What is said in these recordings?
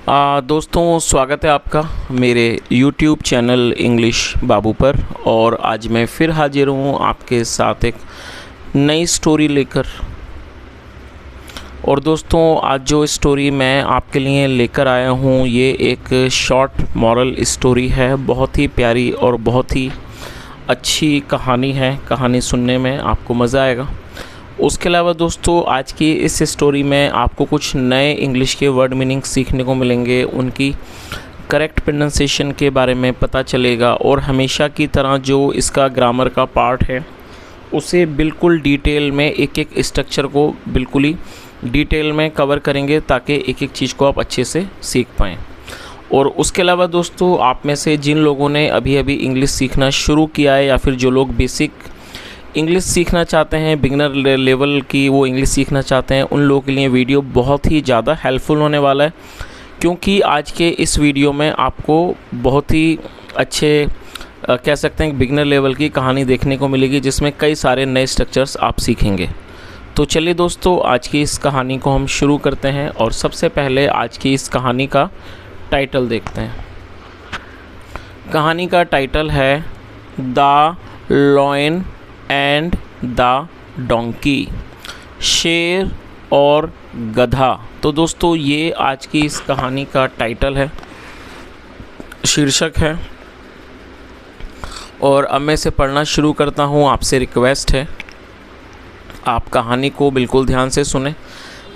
दोस्तों, स्वागत है आपका मेरे YouTube चैनल इंग्लिश बाबू पर। और आज मैं फिर हाजिर हूँ आपके साथ एक नई स्टोरी लेकर। और दोस्तों, आज जो स्टोरी मैं आपके लिए लेकर आया हूँ ये एक शॉर्ट मॉरल स्टोरी है। बहुत ही प्यारी और बहुत ही अच्छी कहानी है। कहानी सुनने में आपको मज़ा आएगा। उसके अलावा दोस्तों, आज की इस स्टोरी में आपको कुछ नए इंग्लिश के वर्ड मीनिंग सीखने को मिलेंगे, उनकी करेक्ट प्रोनाउंसिएशन के बारे में पता चलेगा। और हमेशा की तरह जो इसका ग्रामर का पार्ट है उसे बिल्कुल डिटेल में एक एक स्ट्रक्चर को बिल्कुल ही डिटेल में कवर करेंगे ताकि एक एक चीज़ को आप अच्छे से सीख पाएँ। और उसके अलावा दोस्तों, आप में से जिन लोगों ने अभी अभी इंग्लिश सीखना शुरू किया है या फिर जो लोग बेसिक इंग्लिश सीखना चाहते हैं, बिगिनर लेवल की वो इंग्लिश सीखना चाहते हैं, उन लोगों के लिए वीडियो बहुत ही ज़्यादा हेल्पफुल होने वाला है। क्योंकि आज के इस वीडियो में आपको बहुत ही अच्छे कह सकते हैं बिगिनर लेवल की कहानी देखने को मिलेगी, जिसमें कई सारे नए स्ट्रक्चर्स आप सीखेंगे। तो चलिए दोस्तों, आज की इस कहानी को हम शुरू करते हैं। और सबसे पहले आज की इस कहानी का टाइटल देखते हैं। कहानी का टाइटल है the lion and the donkey, शेर और गधा। तो दोस्तों, ये आज की इस कहानी का टाइटल है, शीर्षक है। और अब मैं इसे पढ़ना शुरू करता हूँ। आपसे रिक्वेस्ट है आप कहानी को बिल्कुल ध्यान से सुने।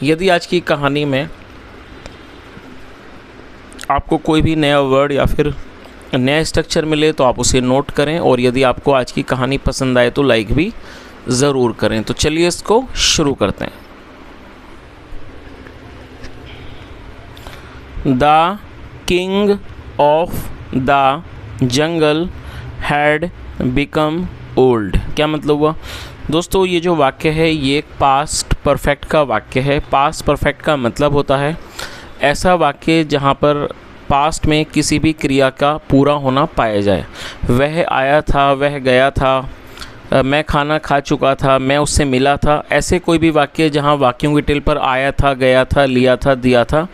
यदि आज की कहानी में आपको कोई भी नया वर्ड या फिर नया स्ट्रक्चर मिले तो आप उसे नोट करें। और यदि आपको आज की कहानी पसंद आए तो लाइक भी ज़रूर करें। तो चलिए इसको शुरू करते हैं। The king of the jungle had become old. क्या मतलब हुआ दोस्तों? ये जो वाक्य है ये एक पास्ट परफेक्ट का वाक्य है। पास्ट परफेक्ट का मतलब होता है ऐसा वाक्य जहाँ पर पास्ट में किसी भी क्रिया का पूरा होना पाया जाए। वह आया था, वह गया था, मैं खाना खा चुका था, मैं उससे मिला था। ऐसे कोई भी वाक्य जहाँ वाक्यों की टेल पर आया था, गया था, लिया था, दिया था,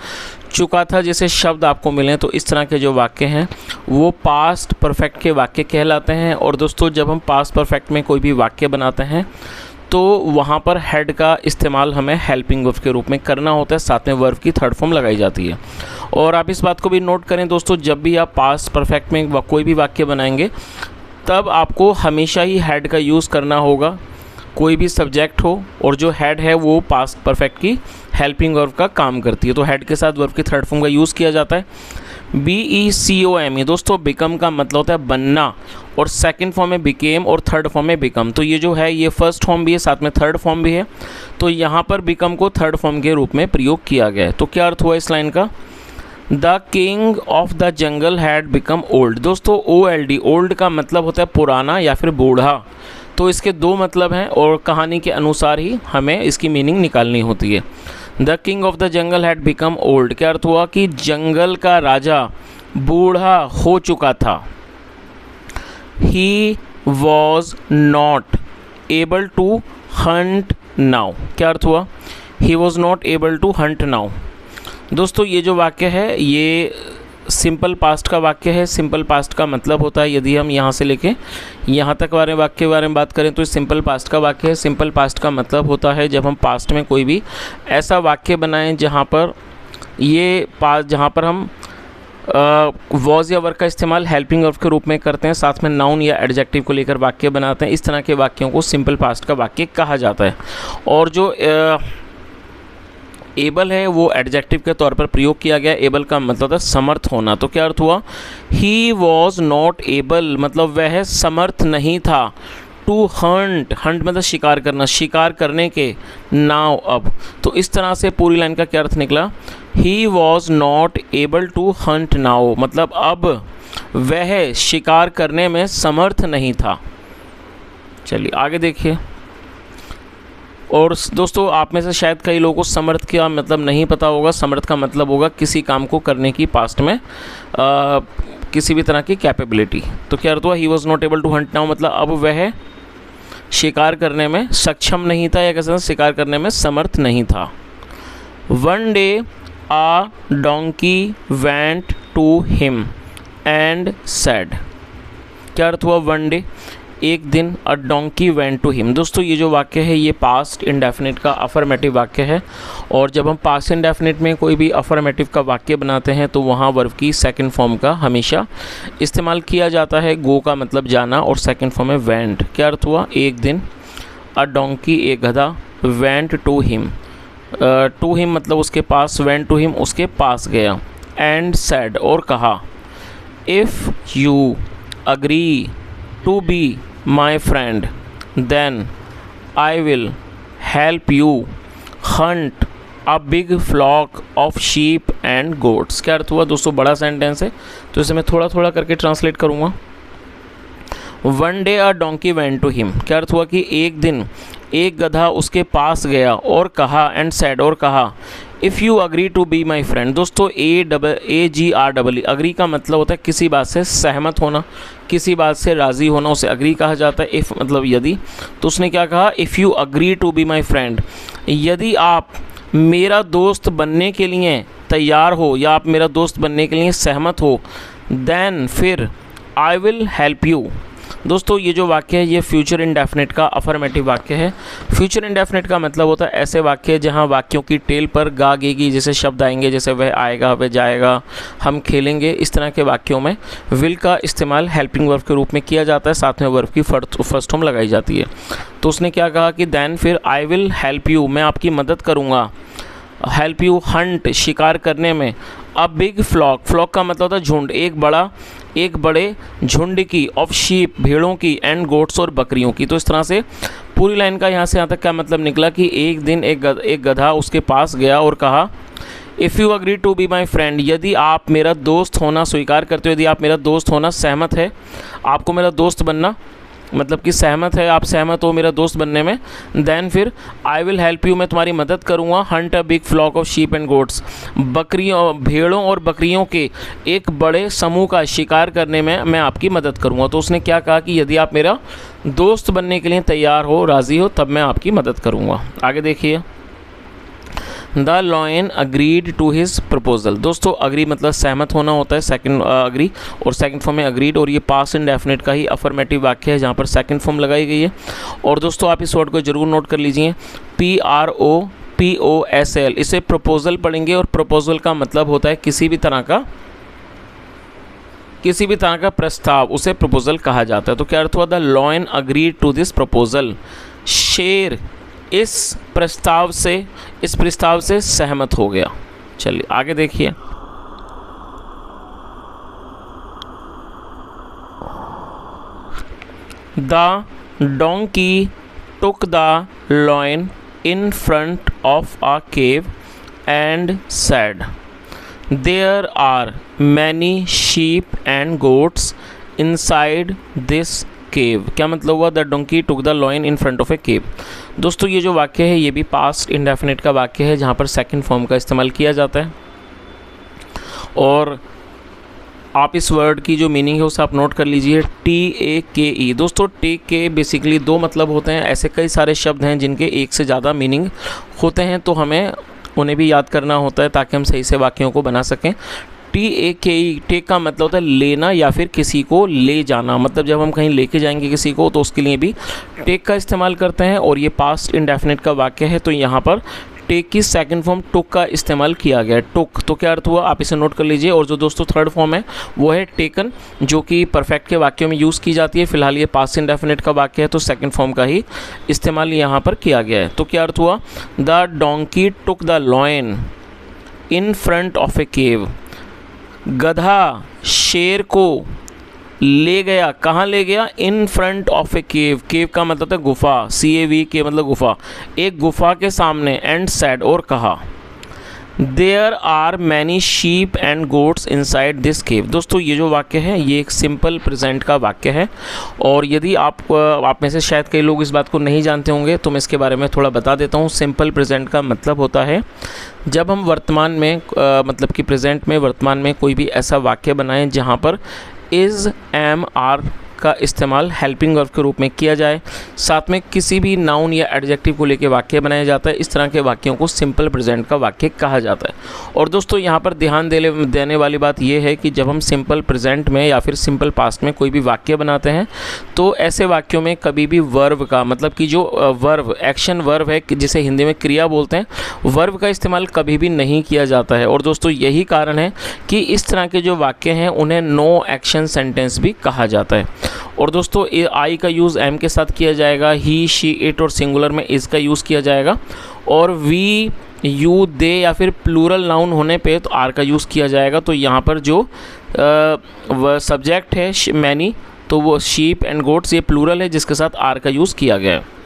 चुका था जैसे शब्द आपको मिलें, तो इस तरह के जो वाक्य हैं वो पास्ट परफेक्ट के वाक्य कहलाते हैं। और दोस्तों, जब हम पास्ट परफेक्ट में कोई भी वाक्य बनाते हैं तो वहाँ पर हेड का इस्तेमाल हमें हेल्पिंग वर्ब के रूप में करना होता है, साथ में वर्ब की थर्ड फॉर्म लगाई जाती है। और आप इस बात को भी नोट करें दोस्तों, जब भी आप पास्ट परफेक्ट में कोई भी वाक्य बनाएंगे तब आपको हमेशा ही हेड का यूज़ करना होगा। कोई भी सब्जेक्ट हो और जो हेड है वो पास्ट परफेक्ट की हेल्पिंग वर्ब का काम करती है, तो हेड के साथ वर्ब की थर्ड फॉर्म का यूज़ किया जाता है। BECOME दोस्तों, बिकम का मतलब होता है बनना, और सेकंड फॉर्म में बिकेम और थर्ड फॉर्म में बिकम। तो ये जो है ये फर्स्ट फॉर्म भी है, साथ में थर्ड फॉर्म भी है। तो यहाँ पर बिकम को थर्ड फॉर्म के रूप में प्रयोग किया गया है। तो क्या अर्थ हुआ इस लाइन का? The king of the jungle had become old. दोस्तों, OLD ओल्ड का मतलब होता है पुराना या फिर बूढ़ा। तो इसके दो मतलब हैं और कहानी के अनुसार ही हमें इसकी मीनिंग निकालनी होती है। The king of the jungle had become old, क्या अर्थ हुआ कि जंगल का राजा बूढ़ा हो चुका था। He was not able to hunt now, क्या अर्थ हुआ? He was not able to hunt now. दोस्तों, ये जो वाक्य है ये सिंपल पास्ट का वाक्य है। सिंपल पास्ट का मतलब होता है, यदि हम यहाँ से लेके यहाँ तक वाले वाक्य के बारे में बात करें तो सिंपल पास्ट का वाक्य है। सिंपल पास्ट का मतलब होता है जब हम पास्ट में कोई भी ऐसा वाक्य बनाएं जहाँ पर जहाँ पर हम वॉज या वर्ब का इस्तेमाल हेल्पिंग वर्ब के रूप में करते हैं, साथ में नाउन या एडजेक्टिव को लेकर वाक्य बनाते हैं। इस तरह के वाक्यों को सिंपल पास्ट का वाक्य कहा जाता है। और जो एबल है वो एडजेक्टिव के तौर पर प्रयोग किया गया। एबल का मतलब होता है समर्थ होना। तो क्या अर्थ हुआ? ही वॉज नॉट एबल मतलब वह समर्थ नहीं था। टू हंट, हंट मतलब शिकार करना, शिकार करने के, नाउ अब। तो इस तरह से पूरी लाइन का क्या अर्थ निकला? He was not able to hunt now मतलब अब वह शिकार करने में समर्थ नहीं था। चलिए आगे देखिए। और दोस्तों, आप में से शायद कई लोगों को समर्थ का मतलब नहीं पता होगा। समर्थ का मतलब होगा किसी काम को करने की पास्ट में किसी भी तरह की कैपेबिलिटी। तो क्या अर्थ हुआ? He was not able to hunt now मतलब अब वह शिकार करने में सक्षम नहीं था या कैसे शिकार करने में समर्थ नहीं था। One day a donkey went to him and said. क्या अर्थ हुआ? वन डे, एक दिन, a donkey went to him. दोस्तों ये जो वाक्य है ये पास्ट इंडेफिनिट का अफर्मेटिव वाक्य है, और जब हम पास्ट इंडेफिनिट में कोई भी अफर्मेटिव का वाक्य बनाते हैं तो वहाँ वर्ब की सेकंड फॉर्म का हमेशा इस्तेमाल किया जाता है। गो का मतलब जाना, और सेकंड फॉर्म है वेंट। क्या अर्थ हुआ? एक दिन, अ डोंकी एक गधा, went to him, to him मतलब उसके पास, वेंट टू हिम उसके पास गया, एंड सेड और कहा, if you agree to be my friend then I will help you hunt a big flock of sheep and goats. क्या अर्थ हुआ? दोस्तों बड़ा सेंटेंस है तो इसे मैं थोड़ा थोड़ा करके ट्रांसलेट करूँगा। One day a donkey went to him. क्या अर्थ हुआ कि एक दिन एक गधा उसके पास गया और कहा, एंड सेड और कहा, if you agree to be my friend. दोस्तों AGREE अग्री का मतलब होता है किसी बात से सहमत होना, किसी बात से राज़ी होना, उसे अग्री कहा जाता है। इफ़ मतलब यदि, तो उसने क्या कहा? If you agree to be my friend, यदि आप मेरा दोस्त बनने के लिए तैयार हो या आप मेरा दोस्त बनने के लिए सहमत हो, देन फिर आई विल हेल्प यू। दोस्तों ये जो वाक्य है ये फ्यूचर इंडेफिनिट का अफर्मेटिव वाक्य है। फ्यूचर इंडेफिनिट का मतलब होता है ऐसे वाक्य जहां वाक्यों की टेल पर गा गेगी जैसे शब्द आएंगे, जैसे वह आएगा, वह जाएगा, हम खेलेंगे, इस तरह के वाक्यों में विल का इस्तेमाल हेल्पिंग वर्ब के रूप में किया जाता है, साथ में वर्ब की फर्स्ट फॉर्म लगाई जाती है। तो उसने क्या कहा कि देन फिर आई विल हेल्प यू, मैं आपकी मदद करूँगा, हेल्प यू हंट शिकार करने में, अ बिग फ्लॉक, फ्लॉक का मतलब होता है झुंड, एक बड़े झुंड की, ऑफ शीप भेड़ों की, एंड गोट्स और बकरियों की। तो इस तरह से पूरी लाइन का यहाँ से यहाँ तक क्या मतलब निकला कि एक दिन एक गधा उसके पास गया और कहा, if you agree to be my friend, यदि आप मेरा दोस्त होना स्वीकार करते हो, यदि आप मेरा दोस्त होना सहमत है, आपको मेरा दोस्त बनना मतलब कि सहमत है, आप सहमत हो मेरा दोस्त बनने में, देन फिर आई विल हेल्प यू, मैं तुम्हारी मदद करूँगा, hunt a big flock of sheep and goats, बकरियों, भेड़ों और बकरियों के एक बड़े समूह का शिकार करने में मैं आपकी मदद करूँगा। तो उसने क्या कहा कि यदि आप मेरा दोस्त बनने के लिए तैयार हो, राज़ी हो, तब मैं आपकी मदद करूँगा। आगे देखिए, the lion agreed to his proposal. दोस्तों अग्री मतलब सहमत होना होता है, सेकंड अग्री, और सेकंड फॉर्म में अग्रीड, और ये पास्ट इंडेफिनिट का ही अफर्मेटिव वाक्य है जहाँ पर सेकंड फॉर्म लगाई गई है। और दोस्तों आप इस वर्ड को जरूर नोट कर लीजिए, PROPOSL, इसे प्रपोजल पढ़ेंगे, और प्रपोजल का मतलब होता है किसी भी तरह का प्रस्ताव, उसे प्रपोजल कहा जाता है। तो क्या अर्थ हुआ? The lion agreed to this proposal, शेर इस प्रस्ताव से सहमत हो गया। चलिए आगे देखिए, the donkey took the lion in front of a cave and said, there are many sheep and goats inside this cave. क्या मतलब हुआ? The donkey took the lion in front of a cave. दोस्तों ये जो वाक्य है ये भी पास्ट इंडेफिनिट का वाक्य है जहाँ पर सेकंड फॉर्म का इस्तेमाल किया जाता है, और आप इस वर्ड की जो मीनिंग है उसे आप नोट कर लीजिए, TAKE। दोस्तों टेक के बेसिकली दो मतलब होते हैं, ऐसे कई सारे शब्द हैं जिनके एक से ज़्यादा मीनिंग होते हैं, तो हमें उन्हें भी याद करना होता है ताकि हम सही से वाक्यों को बना सकें। TAKE, टेक का मतलब होता है लेना या फिर किसी को ले जाना, मतलब जब हम कहीं लेके जाएंगे किसी को तो उसके लिए भी टेक का इस्तेमाल करते हैं, और ये पास्ट इंडेफिनिट का वाक्य है, तो यहाँ पर टेक की सेकंड फॉर्म टुक का इस्तेमाल किया गया है, टुक। तो क्या अर्थ हुआ? आप इसे नोट कर लीजिए। और जो दोस्तों थर्ड फॉर्म है वो है टेकन, जो कि परफेक्ट के वाक्यों में यूज़ की जाती है। फिलहाल ये पास्ट इंडेफिनिट का वाक्य है तो सेकंड फॉर्म का ही इस्तेमाल यहाँ पर किया गया है। तो क्या अर्थ हुआ? The donkey took the lion in front of a cave, गधा शेर को ले गया, कहाँ ले गया? इन फ्रंट ऑफ ए केव, केव का मतलब है गुफा, CAV मतलब गुफा, एक गुफा के सामने, एंड सेड और कहा, there are many sheep and goats inside this cave. दोस्तों ये जो वाक्य है ये एक सिंपल प्रेजेंट का वाक्य है, और यदि आप में से शायद कई लोग इस बात को नहीं जानते होंगे तो मैं इसके बारे में थोड़ा बता देता हूँ। सिंपल प्रेजेंट का मतलब होता है जब हम वर्तमान में मतलब कि प्रेजेंट में वर्तमान में कोई भी ऐसा वाक्य बनाएं जहाँ पर इज़, एम, आर का इस्तेमाल हेल्पिंग वर्ब के रूप में किया जाए, साथ में किसी भी नाउन या एडजेक्टिव को लेकर वाक्य बनाया जाता है, इस तरह के वाक्यों को सिंपल प्रेजेंट का वाक्य कहा जाता है। और दोस्तों यहाँ पर ध्यान देने वाली बात यह है कि जब हम सिंपल प्रेजेंट में या फिर सिंपल पास्ट में कोई भी वाक्य बनाते हैं तो ऐसे वाक्यों में कभी भी वर्ब का मतलब कि जो वर्ब एक्शन वर्ब है जिसे हिंदी में क्रिया बोलते हैं, वर्ब का इस्तेमाल कभी भी नहीं किया जाता है। और दोस्तों यही कारण है कि इस तरह के जो वाक्य हैं उन्हें नो एक्शन सेंटेंस भी कहा जाता है। और दोस्तों आई का यूज़ एम के साथ किया जाएगा, ही शी इट और सिंगुलर में इस का यूज़ किया जाएगा, और वी यू दे या फिर प्लूरल नाउन होने पे तो आर का यूज़ किया जाएगा। तो यहाँ पर जो सब्जेक्ट है मैनी, तो वो शीप एंड गोट्स ये प्लूरल है जिसके साथ आर का यूज़ किया गया है।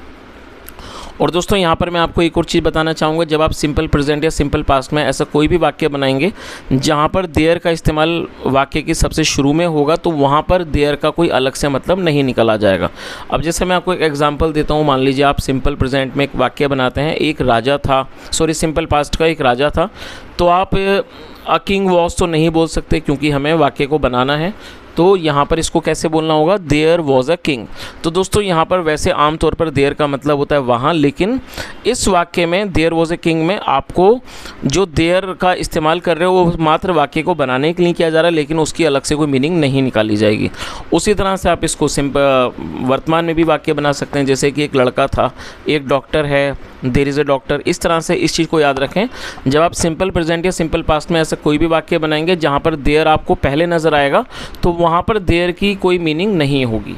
और दोस्तों यहाँ पर मैं आपको एक और चीज़ बताना चाहूँगा, जब आप सिंपल प्रेजेंट या सिंपल पास्ट में ऐसा कोई भी वाक्य बनाएंगे जहाँ पर देयर का इस्तेमाल वाक्य की सबसे शुरू में होगा तो वहाँ पर देयर का कोई अलग से मतलब नहीं निकला जाएगा। अब जैसे मैं आपको एक एग्जांपल देता हूँ, मान लीजिए आप सिंपल प्रेजेंट में एक वाक्य बनाते हैं, एक राजा था, सिंपल पास्ट का एक राजा था, तो आप अ किंग वॉज तो नहीं बोल सकते क्योंकि हमें वाक्य को बनाना है, तो यहाँ पर इसको कैसे बोलना होगा, देयर वॉज अ किंग। तो दोस्तों यहाँ पर वैसे आमतौर पर देयर का मतलब होता है वहाँ, लेकिन इस वाक्य में देयर वॉज अ किंग में आपको जो देयर का इस्तेमाल कर रहे हो वो मात्र वाक्य को बनाने के लिए किया जा रहा है, लेकिन उसकी अलग से कोई मीनिंग नहीं निकाली जाएगी। उसी तरह से आप इसको वर्तमान में भी वाक्य बना सकते हैं, जैसे कि एक लड़का था, एक डॉक्टर है, देयर इज़ अ डॉक्टर। इस तरह से इस चीज़ को याद रखें, जब आप सिंपल प्रेजेंट या सिंपल पास्ट में ऐसा कोई भी वाक्य बनाएंगे जहाँ पर देयर आपको पहले नज़र आएगा तो वहाँ पर देयर की कोई मीनिंग नहीं होगी।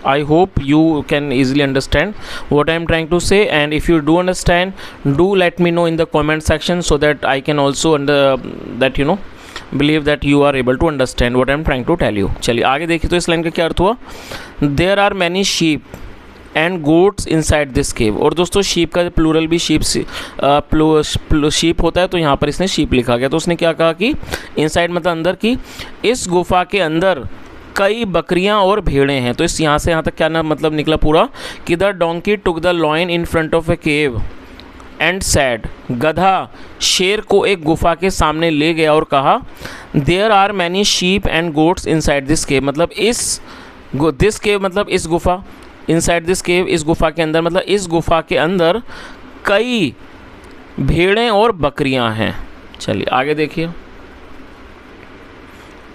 I hope you can easily understand what I am trying to say, and if you do understand, do let me know in the comment section so that I can also believe that you are able to understand what I am trying to tell you। चलिए आगे देखिए, तो इस line का क्या अर्थ हुआ, There are many sheep and goats inside this केव। और दोस्तों शीप का प्लूरल भी शीप होता है, तो यहाँ पर इसने शीप लिखा गया। तो उसने क्या कहा कि इनसाइड मतलब अंदर की, इस गुफा के अंदर कई बकरियां और भेड़ें हैं। तो इस यहाँ से यहाँ तक क्या ना मतलब निकला पूरा कि the donkey took the lion in front of a cave and said, गधा शेर को एक गुफा के सामने ले गया और कहा there are many sheep and goats inside this cave, मतलब दिस केव मतलब इस गुफा, इनसाइड दिस केव इस गुफा के अंदर मतलब इस गुफा के अंदर कई भेड़ें और बकरियां हैं। चलिए आगे देखिए,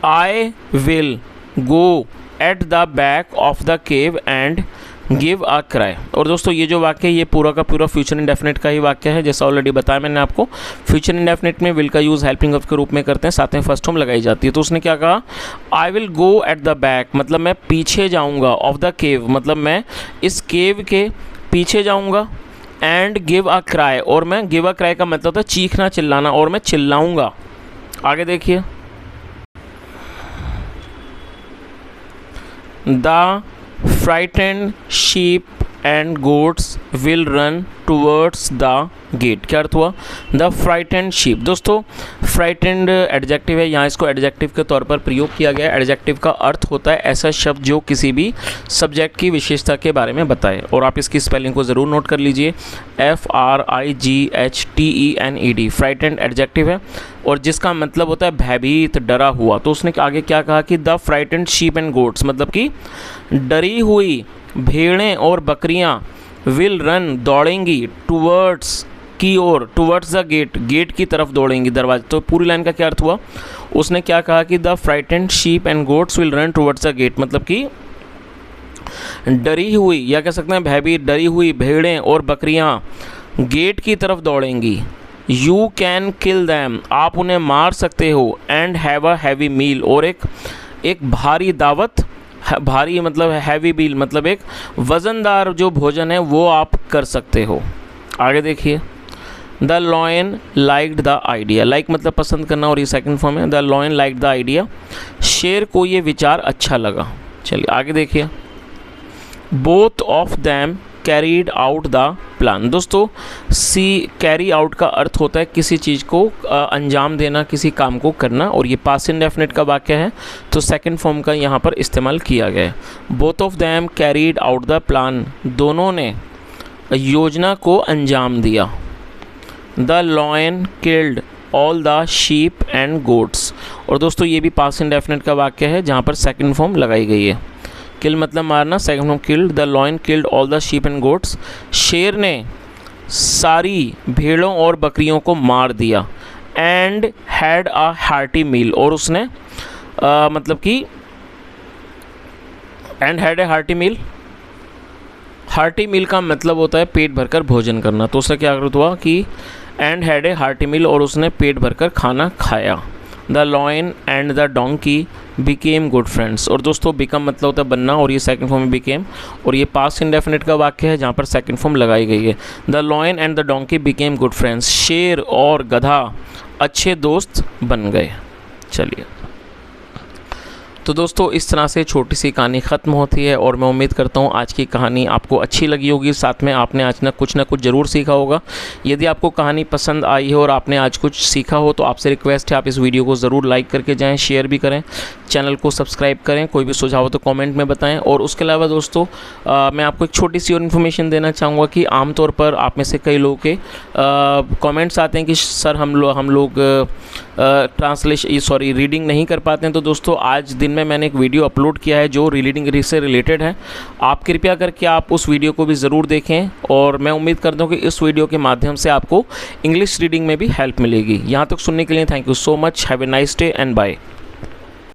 I will go at the back of the cave and give a cry. और दोस्तों ये जो वाक्य है ये पूरा का पूरा फ्यूचर इंडेफिनिट का ही वाक्य है, जैसा ऑलरेडी बताया मैंने आपको। फ्यूचर इंडेफिनिट में विल का यूज़ हेल्पिंग वर्ब के रूप में करते हैं, साथ में फर्स्ट फॉर्म लगाई जाती है। तो उसने क्या कहा, I will go at the back मतलब मैं पीछे जाऊंगा, ऑफ द केव मतलब मैं इस केव के पीछे जाऊंगा, एंड गिव अ क्राई और मैं गिव अ क्राई का मतलब था चीखना चिल्लाना, और मैं चिल्लाऊंगा। आगे देखिए, the frightened sheep and goats will run towards the gate। क्या अर्थ हुआ, द फ्राइटेंड शीप। दोस्तों फ्राइटेंड एडजेक्टिव है, यहाँ इसको एडजेक्टिव के तौर पर प्रयोग किया गया है। एडजेक्टिव का अर्थ होता है ऐसा शब्द जो किसी भी सब्जेक्ट की विशेषता के बारे में बताए, और आप इसकी स्पेलिंग को ज़रूर नोट कर लीजिए, FRIGHTENED। फ्राइटेंड एडजेक्टिव है और जिसका मतलब होता है भयभीत, डरा हुआ। तो उसने आगे क्या कहा कि the frightened sheep and goats मतलब कि डरी हुई भेड़ें और बकरियां विल रन दौड़ेंगी, टूवर्ड्स की ओर, टूवर्ड्स द गेट गेट की तरफ दौड़ेंगी, दरवाजे। तो पूरी लाइन का क्या अर्थ हुआ, उसने क्या कहा कि the frightened sheep and goats will run towards the gate मतलब कि डरी हुई या कह सकते हैं भयभीत डरी हुई भेड़ें और बकरियां गेट की तरफ दौड़ेंगी। यू कैन किल दैम आप उन्हें मार सकते हो, एंड हैव अ हैवी मील और एक भारी दावत, भारी मतलब हैवी मील मतलब एक वज़नदार जो भोजन है वो आप कर सकते हो। आगे देखिए, the lion liked the idea, like मतलब पसंद करना और ये सेकंड फॉर्म है। The lion liked the idea, शेर को ये विचार अच्छा लगा। चलिए आगे देखिए, both of them carried out the plan. दोस्तों कैरी आउट का अर्थ होता है किसी चीज़ को अंजाम देना, किसी काम को करना, और ये पास्ट इंडेफिनिट का वाक्य है तो सेकंड फॉर्म का यहाँ पर इस्तेमाल किया गया है। Both of them carried out the plan, दोनों ने योजना को अंजाम दिया। The lion killed all the sheep and goats, और दोस्तों ये भी पास्ट इंडेफिनिट का वाक्य है जहाँ पर सेकंड फॉर्म लगाई गई है। किल मतलब मारना, second form killed. The lion killed all the sheep and goats, शेर ने सारी भेड़ों और बकरियों को मार दिया। And had a hearty meal, और उसने मतलब कि and had a hearty meal, hearty meal का मतलब होता है पेट भरकर भोजन करना। तो उससे क्या हुआ कि and had a hearty meal, और उसने पेट भरकर खाना खाया। The lion and the donkey became good friends, और दोस्तों बिकम मतलब होता है बनना, और ये सेकंड फॉर्म में बिकेम, और ये पास्ट इंडेफिनिट का वाक्य है जहाँ पर सेकंड फॉर्म लगाई गई है। The lion and the donkey became good friends, शेर और गधा अच्छे दोस्त बन गए। चलिए, तो दोस्तों इस तरह से छोटी सी कहानी ख़त्म होती है, और मैं उम्मीद करता हूँ आज की कहानी आपको अच्छी लगी होगी, साथ में आपने आज ना कुछ ज़रूर सीखा होगा। यदि आपको कहानी पसंद आई है और आपने आज कुछ सीखा हो तो आपसे रिक्वेस्ट है आप इस वीडियो को ज़रूर लाइक करके जाएं, शेयर भी करें, चैनल को सब्सक्राइब करें। कोई भी सुझाव हो तो कमेंट में बताएं। और उसके अलावा दोस्तों मैं आपको एक छोटी सी और इन्फॉर्मेशन देना चाहूँगा कि आमतौर पर आप में से कई लोगों के कमेंट्स आते हैं कि सर हम लोग रीडिंग नहीं कर पाते हैं। तो दोस्तों आज दिन में मैंने एक वीडियो अपलोड किया है जो रीडिंग से रिलेटेड है। आप कृपया करके आप उस वीडियो को भी ज़रूर देखें, और मैं उम्मीद करता हूँ कि इस वीडियो के माध्यम से आपको इंग्लिश रीडिंग में भी हेल्प मिलेगी। यहाँ तक सुनने के लिए thank you so much. Have a nice day and bye.